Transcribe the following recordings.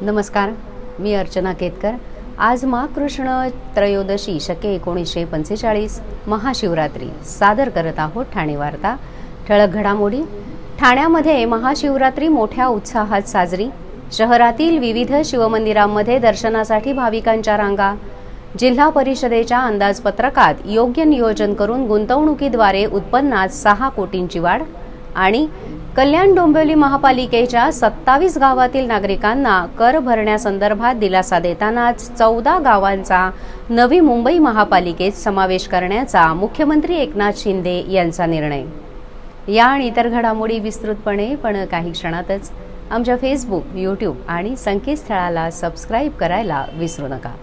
नमस्कार, मी अर्चना केतकर। आज महाकृष्ण त्रयोदशी शके 1945 महाशिवरात्री सादर करत आहोत ठाणे वार्ता। ठळक घडामोडी। ठाण्यामध्ये महाशिवरात्री मोठ्या उत्साहात साजरी। शहरातील विविध शिवमंदिरांमध्ये दर्शनासाठी भाविकांच्या रांगा। जिल्हा परिषदेच्या अंदाजपत्रकात योग्य नियोजन करून गुंतवणुकीद्वारे उत्पन्नात 6 कोटींची वाढ। आणि कल्याण डोंबिवली महापालिकेच्या 27 गावातील नागरिकांना कर भरण्यासंदर्भात दिलासा देतानाच 14 गावांचा नवी मुंबई महापालिकेत समावेश करण्याचा मुख्यमंत्री एकनाथ शिंदे यांचा निर्णय। या आणि इतर घडामोडी विस्तृतपणे पण काही क्षणातच आमच्या फेसबुक, यूट्यूब आणि संकेतस्थळाला सबस्क्राइब करायला विसरू नका।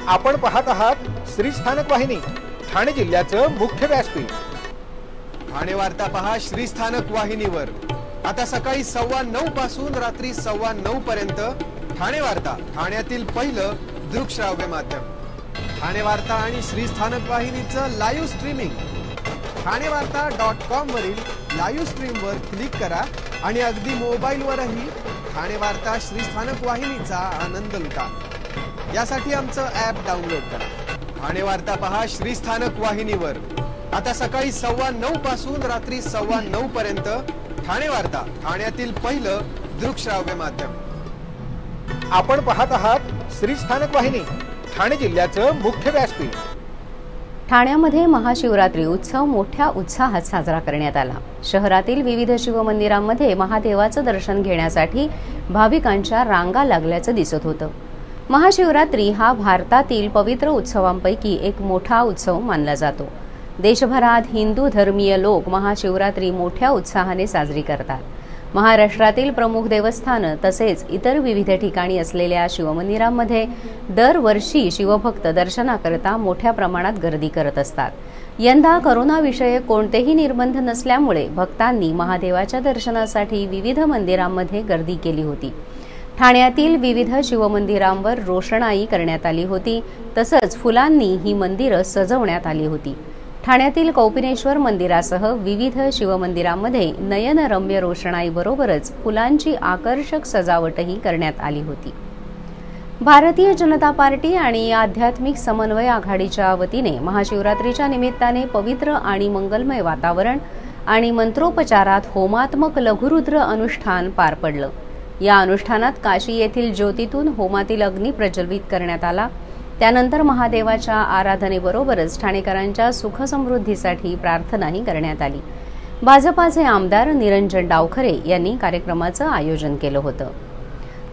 आपण पाहत आहात श्री स्थानक वाहिनी, ठाणे जिल्ह्याचं मुख्य व्यासपीठ। ठाणे वार्ता पहा श्री स्थानक वाहिनीवर। आता सकाळी 9:15 पासून रात्री 9:15 पर्यंत ठाणे वार्ता, ठाण्यातील पहिलं दृकश्राव्य माध्यम। ठाणे वार्ता आणि श्री स्थानक वाहिनीचं लाईव्ह स्ट्रीमिंग ठाणेवार्ता.com वरील लाईव्ह स्ट्रीमवर क्लिक करा आणि अगदी मोबाईलवरही ठाणे वार्ता श्री स्थानक वाहिनीचा आनंद लुटा। यासाठी आमचं ॲप डाउनलोड करा। ठाणे वार्ता पहा श्री स्थानक वाहिनीवर। आता सकाळी 9:15 पासून रात्री 9:15 पर्यंत ठाणे वार्ता, ठाण्यातील पहिलं दृकश्राव्य माध्यम। आपण पाहत आहात श्री स्थानक वाहिनी, ठाणे जिल्ह्याचं मुख्य व्यासपीठ। ठाण्यामध्ये महाशिवरात्री उत्सव मोठ्या उत्साहात साजरा करण्यात आला। शहरातील विविध शिवमंदिरांमध्ये महादेवाचं दर्शन घेण्यासाठी भाविकांच्या रांगा लागल्याचं दिसत होतं। महाशिवरात्री हा भारतातील पवित्र उत्सवांपैकी एक मोठा उत्सव मानला जातो। देशभरात हिंदू धर्मीय लोक महाशिवरात्री मोठ्या उत्साहाने साजरी करतात। महाराष्ट्रातील प्रमुख देवस्थानं तसेच इतर विविध ठिकाणी असलेल्या शिवमंदिरांमध्ये दरवर्षी शिवभक्त दर्शनाकरता मोठ्या प्रमाणात गर्दी करत असतात। यंदा कोरोनाविषयक कोणतेही निर्बंध नसल्यामुळे भक्तांनी महादेवाच्या दर्शनासाठी विविध मंदिरांमध्ये गर्दी केली होती। ठाण्यातील विविध शिवमंदिरांवर रोषणाई करण्यात आली होती, तसंच फुलांनी ही मंदिरं सजवण्यात आली होती। ठाण्यातील कौपिनेश्वर मंदिरासह विविध शिवमंदिरांमध्ये नयनरम्य रोषणाईबरोबरच फुलांची आकर्षक सजावटही करण्यात आली होती। भारतीय जनता पार्टी आणि आध्यात्मिक समन्वय आघाडीच्या वतीने महाशिवरात्रीच्या निमित्ताने पवित्र आणि मंगलमय वातावरण आणि मंत्रोपचारात होमात्मक लघुरुद्र अनुष्ठान पार पडलं। या अनुष्ठानात काशी येथील ज्योतीतून होमातील अग्नी प्रज्वलित करण्यात आला। त्यानंतर महादेवाच्या आराधनेबरोबरच ठाणेकरांच्या सुखसमृद्धीसाठी प्रार्थनाही करण्यात आली। भाजपाचे आमदार निरंजन डावखरे यांनी कार्यक्रमाचं आयोजन केलं होतं।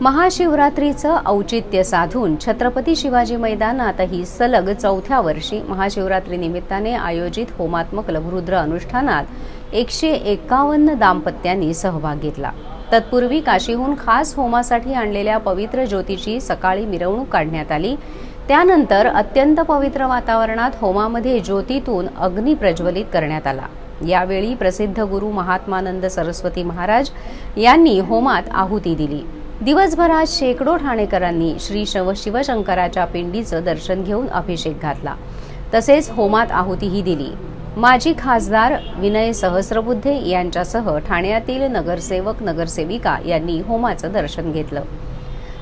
महाशिवरात्रीचं औचित्य साधून छत्रपती शिवाजी मैदानातही सलग 4थ्या वर्षी महाशिवरात्री निमित्ताने आयोजित होमात्मक लघुरुद्र अनुष्ठानात 151 दाम्पत्यांनी सहभाग घेतला। तत्पूर्वी काशीहून खास होमासाठी आणलेल्या पवित्र ज्योतीची सकाळी मिरवणूक काढण्यात आली। त्यानंतर अत्यंत पवित्र वातावरणात होमामध्ये ज्योतीतून अग्नी प्रज्वलित करण्यात आला। यावेळी प्रसिद्ध गुरु महात्मानंद सरस्वती महाराज यांनी होमात आहुती दिली। दिवसभरात शेकडो ठाणेकरांनी श्री शिवशंकराच्या पिंडीचं दर्शन घेऊन अभिषेक घातला, तसेच होमात आहुतीही दिली। माजी खासदार विनय सहस्रबुद्धे यांच्यासह ठाण्यातील नगरसेवक नगरसेविका यांनी होमाचं दर्शन घेतलं।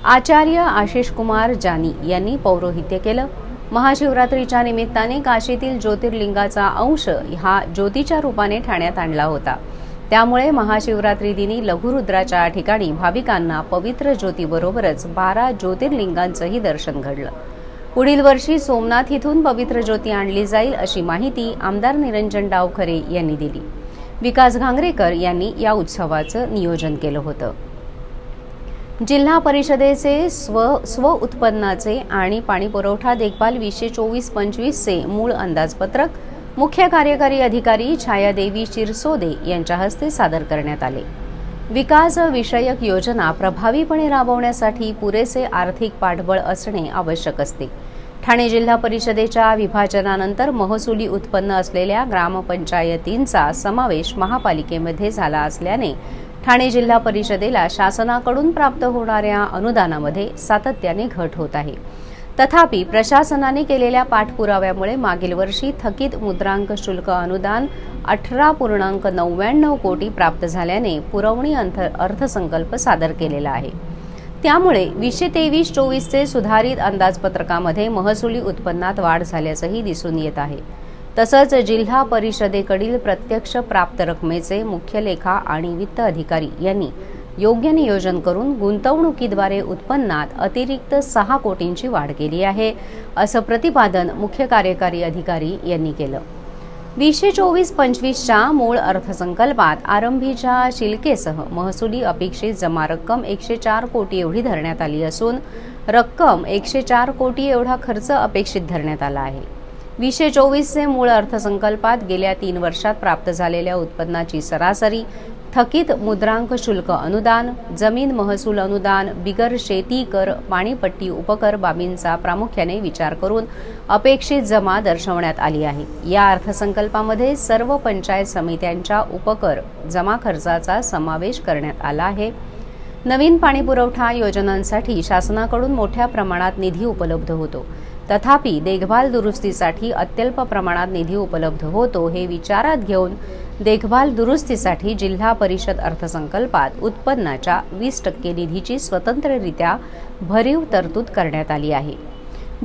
आचार्य आशिष कुमार जानी यांनी पौरोहित्य केलं। महाशिवरात्रीच्या निमित्ताने काशीतील ज्योतिर्लिंगाचा अंश हा ज्योतीच्या रूपाने ठाण्यात आणला होता। त्यामुळे महाशिवरात्री दिनी लघुरुद्राच्या ठिकाणी भाविकांना पवित्र ज्योतीबरोबरच 12 ज्योतिर्लिंगांचंही दर्शन घडलं। पुढील वर्षी सोमनाथ इथून पवित्र ज्योती आणली जाईल अशी माहिती आमदार निरंजन डावखरे यांनी दिली। विकास घांगरेकर यांनी या उत्सवाचं नियोजन केलं होतं। जिल्हा परिषदेचे स्व उत्पन्नाचे आणि पाणीपुरवठा देखभाल 2024-25 चे मूळ अंदाजपत्रक मुख्य कार्यकारी अधिकारी छायादेवी चिरसोदे यांच्या हस्ते सादर करण्यात आले। विकास विषयक योजना प्रभावीपणे राबवण्यासाठी पुरेसे आर्थिक पाठबळ असणे आवश्यक असते। ठाणे जिल्हा परिषदेच्या विभाजनानंतर महसुली उत्पन्न असलेल्या ग्रामपंचायतींचा समावेश महापालिकेमध्ये झाला असल्याने ठाणे जिल्हा परिषदेला शासनाकडून प्राप्त होणाऱ्या अनुदानामध्ये सातत्याने घट होत आहे। तथापि प्रशासनाने केलेल्या पाठपुराव्यामुळे मागील वर्षी थकीत मुद्रांक शुल्क अनुदान 18.99 कोटी प्राप्त झाल्याने पुरवणी अर्थसंकल्प सादर केलेला आहे। त्यामुळे 2023-24 सुधारित अंदाजपत्रकामध्ये महसुली उत्पन्नात वाढ झाल्याचंही दिसून येत आहे। तसंच जिल्हा परिषदेकडील प्रत्यक्ष प्राप्त रकमेचे मुख्य लेखा आणि वित्त अधिकारी यांनी योग्य नियोजन करून गुंतवणुकीद्वारे उत्पन्नात अतिरिक्त 6 कोटींची वाढ केली आहे, असं प्रतिपादन मुख्य कार्यकारी अधिकारी यांनी केलं। 2024-25च्या मूळ अर्थसंकल्पात आरंभीच्या शिल्केसह महसुली अपेक्षित जमा रक्कम 104 कोटी एवढी धरण्यात आली असून रक्कम 104 कोटी एवढा खर्च अपेक्षित धरण्यात आला आहे। 2024चे मूळ अर्थसंकल्पात गेल्या 3 वर्षात प्राप्त झालेल्या उत्पन्नाची सरासरी, थकीत मुद्रांक शुल्क अनुदान, जमीन महसूल अनुदान, बिगर शेती कर, पाणीपट्टी उपकर बाबींचा प्रामुख्याने विचार करून अपेक्षित जमा दर्शवण्यात आली आहे। या अर्थसंकल्पामध्ये सर्व पंचायत समित्यांच्या उपकर जमा खर्चाचा समावेश करण्यात आला आहे। नवीन पाणीपुरवठा योजनांसाठी शासनाकडून मोठ्या प्रमाणात निधी उपलब्ध होतो, तथापि देखभाल दुरुस्तीसाठी अत्यल्प प्रमाणात निधी उपलब्ध होतो। हे विचारात घेऊन देखभाल दुरुस्तीसाठी जिल्हा परिषद अर्थसंकल्पात उत्पन्नाच्या 20% निधीची स्वतंत्ररित्या भरीव तरतूद करण्यात आली आहे।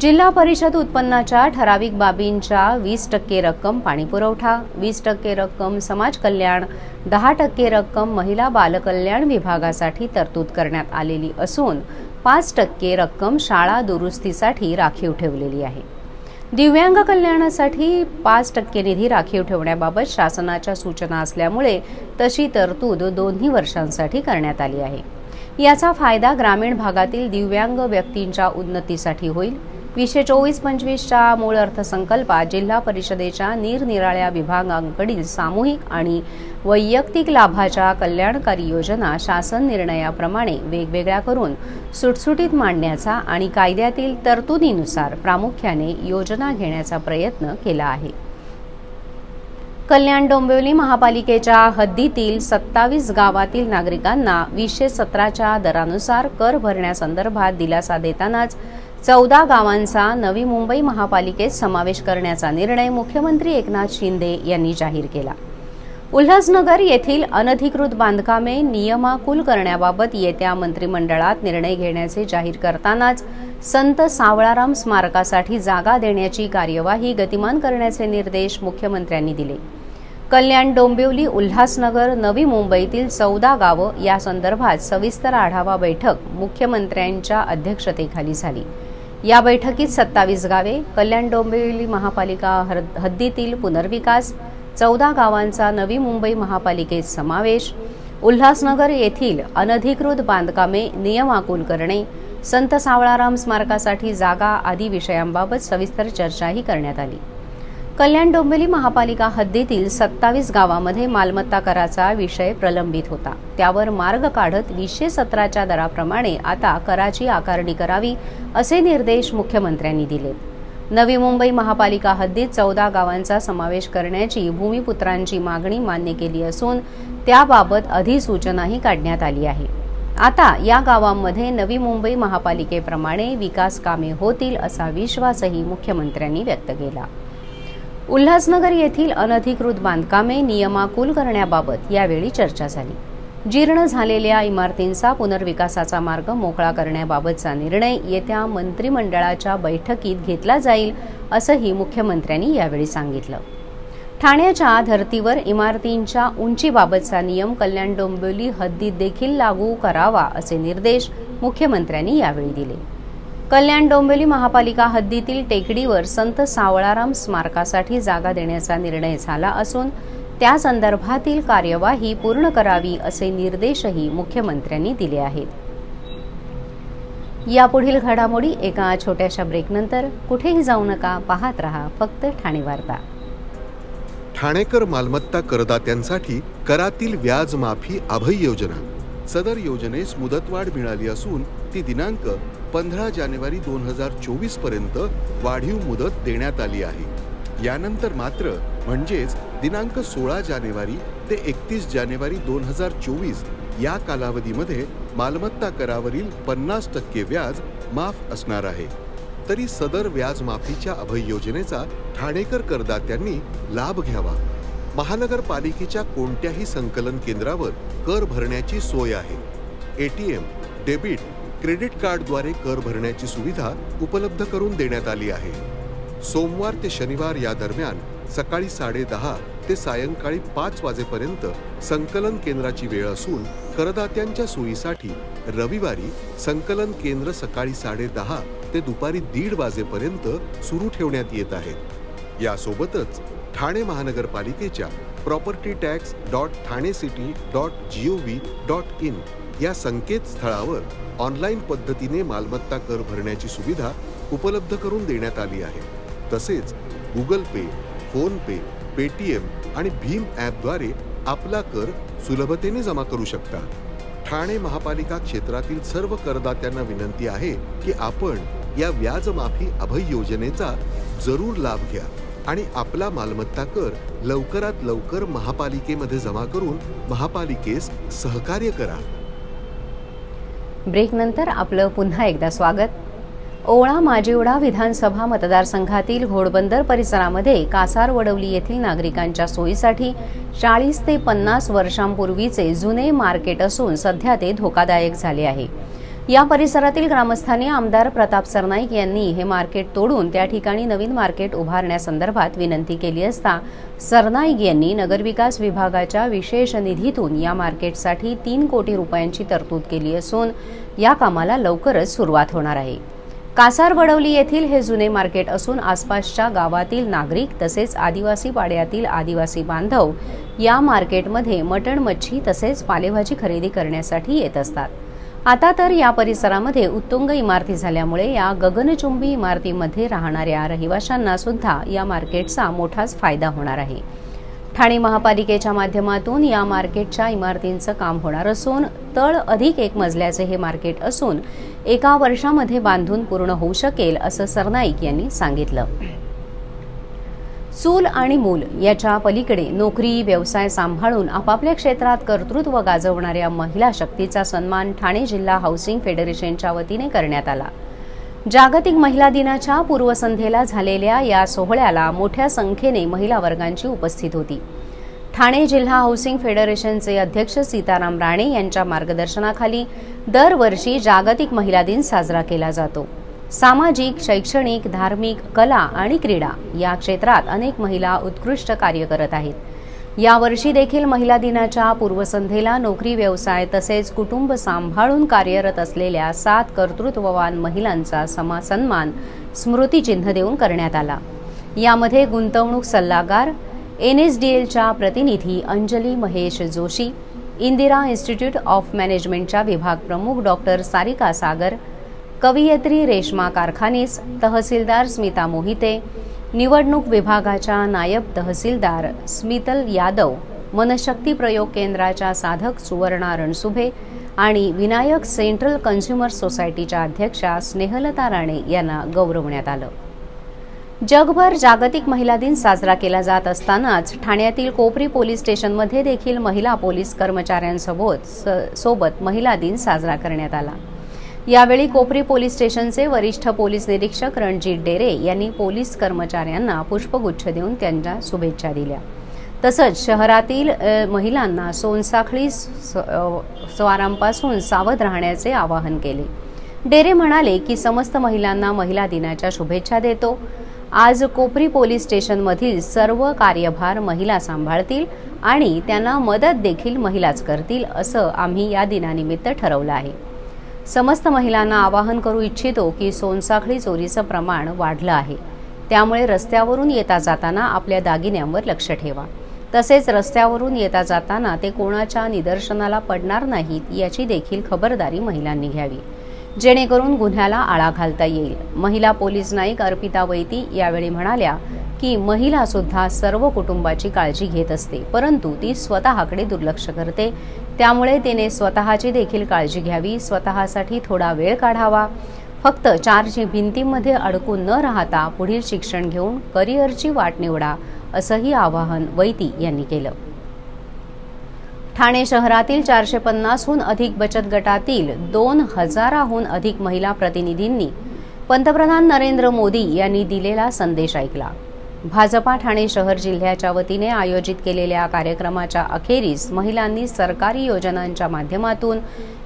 जिल्हा परिषद उत्पन्नाच्या ठराविक बाबींच्या 20% रक्कम पाणीपुरवठा, 20% रक्कम समाज कल्याण, 10% रक्कम महिला बालकल्याण विभागासाठी तरतूद करण्यात आलेली असून 5% रक्कम शाळा दुरुस्तीसाठी राखीव ठेवलेली आहे। दिव्यांग कल्याणासाठी 5% निधी राखीव ठेवण्याबाबत शासनाच्या सूचना असल्यामुळे तशी तरतूद 2 वर्षांसाठी करण्यात आली आहे। याचा फायदा ग्रामीण भागातील दिव्यांग व्यक्तींच्या उन्नतीसाठी होईल। 2024-25च्या मूळ अर्थसंकल्पात जिल्हा परिषदेच्या निरनिराळ्या विभागांकडील सामूहिक आणि वैयक्तिक लाभाच्या कल्याणकारी योजना शासन निर्णयाप्रमाणे वेगवेगळ्या करून सुटसुटीत मांडण्याचा आणि कायद्यातील तरतुदीनुसार प्रामुख्याने योजना घेण्याचा प्रयत्न केला आहे। कल्याण डोंबिवली महापालिकेच्या हद्दीतील 27 गावातील नागरिकांना 2017च्या दरानुसार कर भरण्यासंदर्भात दिलासा देतानाच 14 गावांचा नवी मुंबई महापालिकेत समावेश करण्याचा निर्णय मुख्यमंत्री एकनाथ शिंदे यांनी जाहीर केला। उल्हासनगर येथील अनधिकृत बांधकामे नियमाकुल करण्याबाबत येत्या मंत्रिमंडळात निर्णय घेण्याचे जाहीर करतानाच संत सावळाराम स्मारकासाठी जागा देण्याची कार्यवाही गतिमान करण्याचे निर्देश मुख्यमंत्र्यांनी दिले। कल्याण डोंबिवली उल्हासनगर नवी मुंबईतील 14 गावं या संदर्भात सविस्तर आढावा बैठक मुख्यमंत्र्यांच्या अध्यक्षतेखाली झाली। या बैठकीत 27 गावे, कल्याण डोंबिवली महापालिका हद्दीतील पुनर्विकास, 14 गावांचा नवी मुंबई महापालिकेत समावेश, उल्हासनगर येथील अनधिकृत बांधकामे नियमाकुल करणे, संत सावळाराम स्मारकासाठी जागा आदी विषयांबाबत सविस्तर चर्चाही करण्यात आली। कल्याण डोंबिवली महापालिका हद्दीतील 27 गावांमध्ये मालमत्ता कराचा विषय प्रलंबित होता। त्यावर मार्ग काढत 2017च्या दराप्रमाणे आता कराची आकारणी करावी असे निर्देश मुख्यमंत्र्यांनी दिलेत। नवी मुंबई महापालिका हद्दीत 14 गावांचा समावेश करण्याची भूमिपुत्रांची मागणी मान्य केली असून त्याबाबत अधिसूचनाही काढण्यात आली आहे। आता या गावांमध्ये नवी मुंबई महापालिकेप्रमाणे विकास कामे होतील असा विश्वासही मुख्यमंत्र्यांनी व्यक्त केला। उल्हासनगर येथील अनधिकृत बांधकामे नियमाकुल करण्याबाबत यावेळी चर्चा झाली। जीर्ण झालेल्या इमारतींचा पुनर्विकासाचा मार्ग मोकळा करण्याबाबतचा निर्णय येत्या मंत्रिमंडळाच्या बैठकीत घेतला जाईल असंही मुख्यमंत्र्यांनी यावेळी सांगितलं। ठाण्याच्या धर्तीवर इमारतींच्या उंचीबाबतचा नियम कल्याण डोंबिवली हद्दीत देखील लागू करावा असे निर्देश मुख्यमंत्र्यांनी यावेळी दिले। कल्याण डोंबिवली महापालिका हद्दीतील टेकडीवर संत सावळाराम स्मारकासाठी जागा देण्याचा निर्णय झाला असून त्या संदर्भातील कार्यवाही पूर्ण करावी असे निर्देशही मुख्यमंत्र्यांनी दिले आहेत। यापुढील घडामोडी एका छोट्याशा ब्रेकनंतर कुठेही जाऊ नका, पाहत रहा फक्त ठाणे वार्ता। ठाणेकर मालमत्ता करदात्यांसाठी करातील व्याज माफी अभय योजना। सदर योजनेस मुदतवाढ मिळाली असून ती दिनांक 15 जानेवारी 2024 पर्यंत वाढीव मुदत देण्यात आली आहे। यानंतर मात्र म्हणजेच दिनांक 16 जानेवारी ते 31 जानेवारी 2024 या कालावधीमध्ये मालमत्ता करावरील 50% व्याज माफ असणार आहे। तरी सदर व्याज माफीच्या अभय योजनेचा ठाणेकर करदात्यांनी लाभ घ्यावा। महानगरपालिकेच्या कोणत्याही संकलन केंद्रावर कर भरण्याची सोय आहे। एटीएम, डेबिट, क्रेडिट कार्डद्वारे कर भरण्याची सुविधा उपलब्ध करून देण्यात आली आहे। सोमवार ते शनिवार या दरम्यान सकाळी 10:30 ते सायंकाळी 5 वाजेपर्यंत संकलन केंद्राची वेळ असून करदात्यांच्या सोयीसाठी रविवारी संकलन केंद्र सकाळी 10:30 ते दुपारी 1:30 वाजेपर्यंत सुरू ठेवण्यात येत आहेत। यासोबतच ठाणे महानगरपालिकेच्या propertytax.thanecity.gov.in या संकेतस्थळावर ऑनलाईन पद्धतीने मालमत्ता कर भरण्याची सुविधा उपलब्ध करून देण्यात आली आहे। तसेच गुगल पे, फोन पे, पेटीएम आणि भीम ॲपद्वारे आपला कर सुलभतेने जमा करू शकता। ठाणे महापालिका क्षेत्रातील सर्व करदात्यांना विनंती आहे की आपण या व्याज माफी अभय योजनेचा जरूर लाभ घ्या आणि आपला मालमत्ता कर लवकरात लवकर महापालिकेमध्ये जमा करून महापालिकेस सहकार्य करा। ब्रेक नंतर आपलं पुन्हा एकदा स्वागत। ओवळा माजिवडा विधानसभा मतदारसंघातील घोडबंदर परिसरामध्ये कासारवडवली येथील नागरिकांच्या सोयीसाठी 40 ते 50 वर्षांपूर्वीचे जुने मार्केट असून सध्या ते धोकादायक झाले आहे। या परिसरातील ग्रामस्थांनी आमदार प्रताप सरनाईक यांनी हे मार्केट तोडून त्या ठिकाणी नवीन मार्केट उभारण्यासंदर्भात विनंती केली असता सरनाईक यांनी नगरविकास विभागाच्या विशेष निधीतून या मार्केटसाठी 3 कोटी रुपयांची तरतूद केली असून या कामाला लवकरच सुरुवात होणार आहे। कासारवडवली येथील हे जुने मार्केट असून आसपासच्या गावातील नागरिक तसेच आदिवासी पाड्यातील आदिवासी बांधव या मार्केटमध्ये मटण, मच्छी तसेच पालेभाजी खरेदी करण्यासाठी येत असतात। आता तर या परिसरामध्ये उत्तुंग इमारती झाल्यामुळे या गगनचुंबी इमारतीमध्ये राहणाऱ्या रहिवाशांना सुद्धा या मार्केटचा मोठाच फायदा होणार आहे। ठाणे महापालिकेच्या माध्यमातून या मार्केटच्या इमारतींचं काम होणार असून तळ अधिक 1 मजल्याचे हे मार्केट असून 1 वर्षामध्ये बांधून पूर्ण होऊ शकेल असं सरनाईक यांनी सांगितलं। चूल आणि मूल याच्या पलीकडे नोकरी, व्यवसाय सांभाळून आपापल्या क्षेत्रात कर्तृत्व गाजवणाऱ्या महिला शक्तीचा सन्मान ठाणे जिल्हा हाऊसिंग फेडरेशनच्या वतीने करण्यात आला। जागतिक महिला दिनाच्या पूर्वसंध्येला झालेल्या या सोहळ्याला मोठ्या संख्येने महिला वर्गांची उपस्थिती होती। ठाणे जिल्हा हाऊसिंग फेडरेशनचे अध्यक्ष सीताराम राणे यांच्या मार्गदर्शनाखाली दरवर्षी जागतिक महिला दिन साजरा केला जातो। सामाजिक, शैक्षणिक, धार्मिक, कला आणि क्रीडा या क्षेत्रात अनेक महिला उत्कृष्ट कार्य करत आहेत। यावर्षी देखील महिला दिनाच्या पूर्वसंध्येला नोकरी, व्यवसाय तसेच कुटुंब सांभाळून कार्यरत असलेल्या 7 कर्तृत्ववान महिलांचा सन्मान स्मृतिचिन्ह देऊन करण्यात आला। यामध्ये गुंतवणूक सल्लागार, NSDLच्या प्रतिनिधी अंजली महेश जोशी, इंदिरा इन्स्टिट्यूट ऑफ मॅनेजमेंटच्या विभाग प्रमुख डॉक्टर सारिका सागर, कवयित्री रेश्मा कारखानीस, तहसीलदार स्मिता मोहिते, निवडणूक विभागाच्या नायब तहसीलदार स्मितल यादव, मनशक्ती प्रयोग केंद्राच्या साधक सुवर्णा रणसुभे आणि विनायक सेंट्रल कन्झ्युमर सोसायटीच्या अध्यक्षा स्नेहलता राणे यांना गौरवण्यात आलं। जगभर जागतिक महिला दिन साजरा केला जात असतानाच ठाण्यातील कोपरी पोलीस स्टेशनमध्ये देखील महिला पोलीस कर्मचाऱ्यांसोबत महिला दिन साजरा करण्यात आला। यावेळी कोपरी पोलीस स्टेशनचे वरिष्ठ पोलीस निरीक्षक रणजित डेरे यांनी पोलीस कर्मचाऱ्यांना पुष्पगुच्छ देऊन त्यांच्या शुभेच्छा दिल्या। तसंच शहरातील महिलांना सोनसाखळी स्वारांपासून सावध राहण्याचे आवाहन केले। डेरे म्हणाले की समस्त महिलांना महिला दिनाच्या शुभेच्छा देतो। आज कोपरी पोलीस स्टेशनमधील सर्व कार्यभार महिला सांभाळतील आणि त्यांना मदत देखील महिलाच करतील असं आम्ही या दिनानिमित्त ठरवलं आहे। समस्त महिलांना आवाहन करू इच्छितो की सोनसाखळी चोरीचं प्रमाण वाढलं आहे, त्यामुळे रस्त्यावरून येता जाताना आपल्या दागिन्यांवर लक्ष ठेवा। तसेच रस्त्यावरून येता जाताना ते कोणाच्या निदर्शनाला पडणार नाहीत याची देखील खबरदारी महिलांनी घ्यावी, जेणेकरून गुन्ह्याला आळा घालता येईल। महिला पोलीस नाईक अर्पिता वैती यावेळी म्हणाल्या की महिला सुद्धा सर्व कुटुंबाची काळजी घेत असते, परंतु ती स्वतःकडे दुर्लक्ष करते, त्यामुळे तिने स्वतःची देखील काळजी घ्यावी, स्वतःसाठी थोडा वेळ काढावा, फक्त 4 भिंतींमध्ये अडकून न राहता पुढील शिक्षण घेऊन करिअरची वाट निवडा असंही आवाहन वैती यांनी केलं। ठाणे शहरातील 450हून अधिक बचत गटातील 2000हून अधिक महिला प्रतिनिधींनी पंतप्रधान नरेंद्र मोदी यांनी दिलेला संदेश ऐकला। भाजपा ठाणे शहर जिल्ह्याच्या वतीने आयोजित केलेल्या कार्यक्रमाच्या अखेरीस महिलांनी सरकारी योजनांच्या माध्यमातून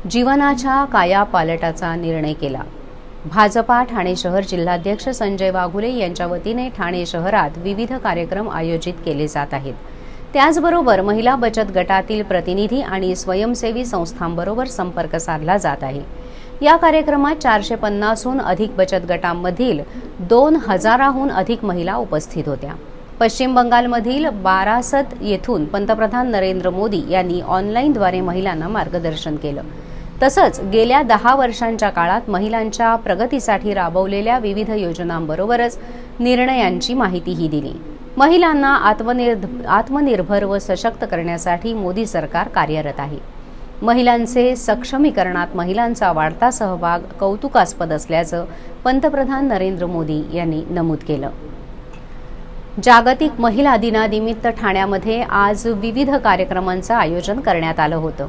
जीवनाच्या कायापालटाचा निर्णय केला। भाजपा ठाणे शहर जिल्हाध्यक्ष संजय वाघुले यांच्या वतीने ठाणे शहरात विविध कार्यक्रम आयोजित केले जात आहेत। त्याचबरोबर महिला बचत गटातील प्रतिनिधी आणि स्वयंसेवी संस्थांबरोबर संपर्क साधला जात आहे। या कार्यक्रमात 450हून अधिक बचत गटांमधील 2000हून अधिक महिला उपस्थित होत्या। पश्चिम बंगालमधील बारासत येथून पंतप्रधान नरेंद्र मोदी यांनी ऑनलाईनद्वारे महिलांना मार्गदर्शन केलं। तसंच गेल्या 10 वर्षांच्या काळात महिलांच्या प्रगतीसाठी राबवलेल्या विविध योजनांबरोबरच निर्णयांची माहितीही दिली। महिलांना आत्मनिर्भर व सशक्त करण्यासाठी मोदी सरकार कार्यरत आहे। महिलांचे सक्षमीकरणात महिलांचा वाढता सहभाग कौतुकास्पद असल्याचं पंतप्रधान नरेंद्र मोदी यांनी नमूद केलं। जागतिक महिला दिनानिमित्त ठाण्यामध्ये आज विविध कार्यक्रमांचं आयोजन करण्यात आलं होतं।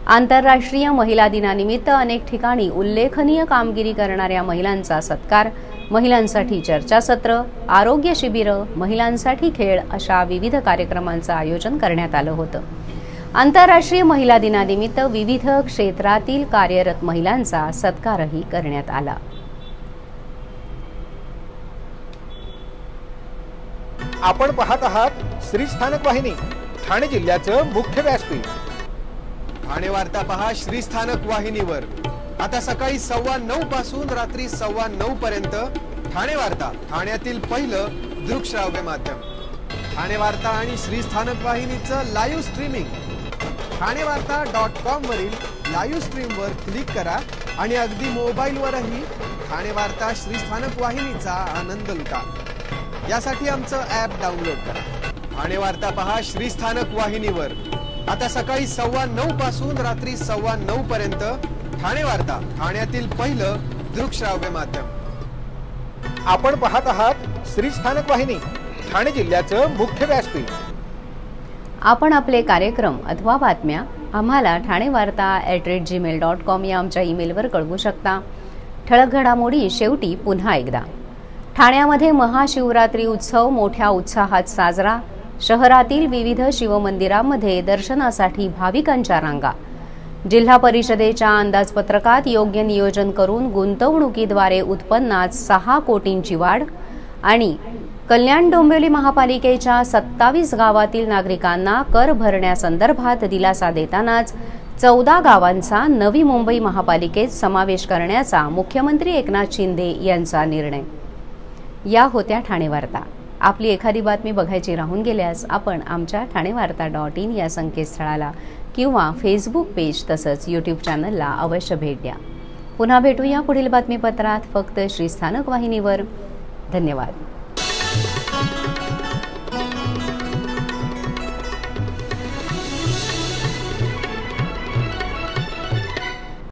आंतरराष्ट्रीय महिला दिनानिमित्त अनेक ठिकाणी उल्लेखनीय कामगिरी करणाऱ्या महिलांचा सत्कार, महिलांसाठी चर्चासत्र, आरोग्य शिबिरं, महिलांसाठी खेळ अशा विविध कार्यक्रमांचं आयोजन करण्यात आलं होतं। आंतरराष्ट्रीय महिला दिनानिमित्त विविध क्षेत्रातील कार्यरत महिलांचा सत्कारही करण्यात आला। आपण पाहत आहात श्री स्थानक वाहिनी, ठाणे जिल्ह्याचं मुख्य व्यासपीठ। ठाणे वार्ता पहा श्री स्थानक वाहिनीवर। आता सकाळी 9:15 पासून रात्री 9:15 पर्यंत ठाणे वार्ता, ठाण्यातील पहिलं दृकश्राव्य माध्यम। ठाणे वार्ता आणि श्री स्थानक वाहिनीचं लाईव्ह स्ट्रीमिंग ठाणेवार्ता.com वरील लाईव्ह स्ट्रीमवर क्लिक करा आणि अगदी मोबाईलवरही ठाणे वार्ता श्री स्थानक वाहिनीचा आनंद लुटा। यासाठी आमचं ॲप डाउनलोड करा। ठाणे वार्ता पहा श्री स्थानक वाहिनीवर। आता सकाळी 9:15 पासून रात्री 9:15 पर्यंत ठाणे वार्ता, ठाण्यातील पहिलं दृकश्राव्य माध्यम। आपण पाहत आहात श्री स्थानक वाहिनी, ठाणे जिल्ह्याचं मुख्य व्यासपीठ। आपण आपले कार्यक्रम अथवा बातम्या आम्हाला ठाणेवार्ता@gmail.com या आमच्या ईमेलवर कळवू शकता। ठळक घडामोडी शेवटी पुन्हा एकदा। ठाण्यामध्ये महाशिवरात्री उत्सव मोठ्या उत्साहात साजरा। शहरातील विविध शिवमंदिरांमध्ये दर्शनासाठी भाविकांच्या रांगा। जिल्हा परिषदेच्या अंदाजपत्रकात योग्य नियोजन करून गुंतवणुकीद्वारे उत्पन्नात 6 कोटींची वाढ आणि कल्याण डोंबिवली महापालिकेच्या 27 गावातील नागरिकांना कर भरण्यासंदर्भात दिलासा देतानाच 14 गावांचा नवी मुंबई महापालिकेत समावेश करण्याचा मुख्यमंत्री एकनाथ शिंदे यांचा निर्णय। या होत्या ठाणे वार्ता। आपली एखादी बातमी बघायची राहून गेल्यास आपण आमच्या ठाणेवार्ता.in या संकेतस्थळाला किंवा फेसबुक पेज तसंच यूट्यूब चॅनलला अवश्य भेट द्या। पुन्हा भेटूया पुढील बातमीपत्रात फक्त श्री स्थानक वाहिनीवर। धन्यवाद।